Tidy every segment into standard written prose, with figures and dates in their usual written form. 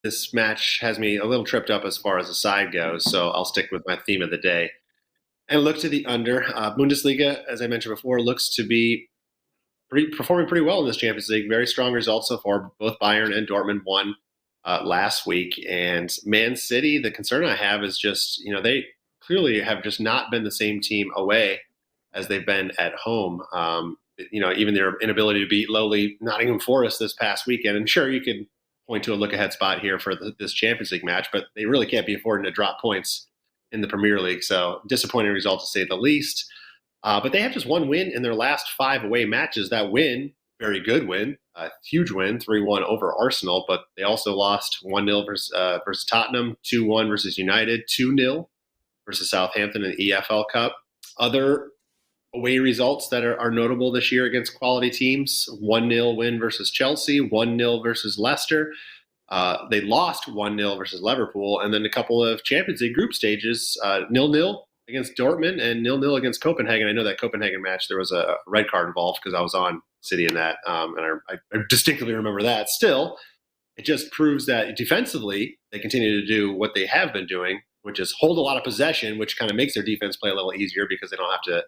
this match has me a little tripped up as far as the side goes, so I'll stick with my theme of the day and look to the under. Bundesliga, as I mentioned before, looks to be performing pretty well in this Champions League. Very strong results so far. Both Bayern and Dortmund won last week. And Man City, the concern I have is just, they clearly have just not been the same team away as they've been at home. Even their inability to beat lowly Nottingham Forest this past weekend. And sure, you could point to a look-ahead spot here for this Champions League match, but they really can't be affording to drop points in the Premier League. So disappointing result to say the least. But they have just one win in their last 5 away matches. That win, very good win, a huge win, 3-1 over Arsenal. But they also lost 1-0 versus Tottenham, 2-1 versus United, 2-0 versus Southampton in the EFL Cup. Other away results that are notable this year against quality teams: 1-0 win versus Chelsea, 1-0 versus Leicester. They lost 1-0 versus Liverpool, and then a couple of Champions League group stages, 0-0 against Dortmund and 0-0 against Copenhagen. I know that Copenhagen match, there was a red card involved because I was on City in that, and I distinctly remember that. Still, it just proves that defensively, they continue to do what they have been doing, which is hold a lot of possession, which kind of makes their defense play a little easier because they don't have to,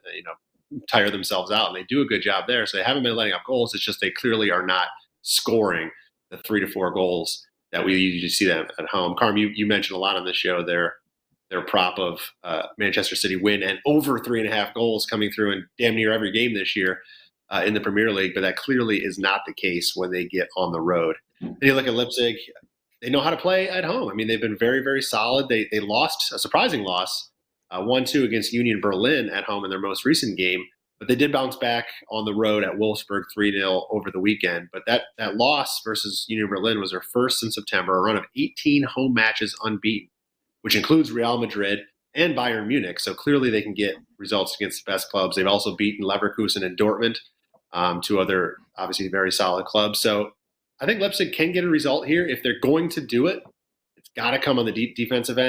tire themselves out, and they do a good job there. So they haven't been letting up goals. It's just they clearly are not scoring the 3 to 4 goals that we usually see them at home. Carm, you mentioned a lot on this show their prop of Manchester City win and over 3.5 goals coming through in damn near every game this year in the Premier League, but that clearly is not the case when they get on the road. And you look at Leipzig, they know how to play at home. I mean, they've been very, very solid. They lost, a surprising loss, 1-2 against Union Berlin at home in their most recent game, but they did bounce back on the road at Wolfsburg 3-0 over the weekend. But that loss versus Union Berlin was their first in September, a run of 18 home matches unbeaten, which includes Real Madrid and Bayern Munich. So clearly they can get results against the best clubs. They've also beaten Leverkusen and Dortmund, 2 other obviously very solid clubs. So I think Leipzig can get a result here. If they're going to do it, it's got to come on the defensive end.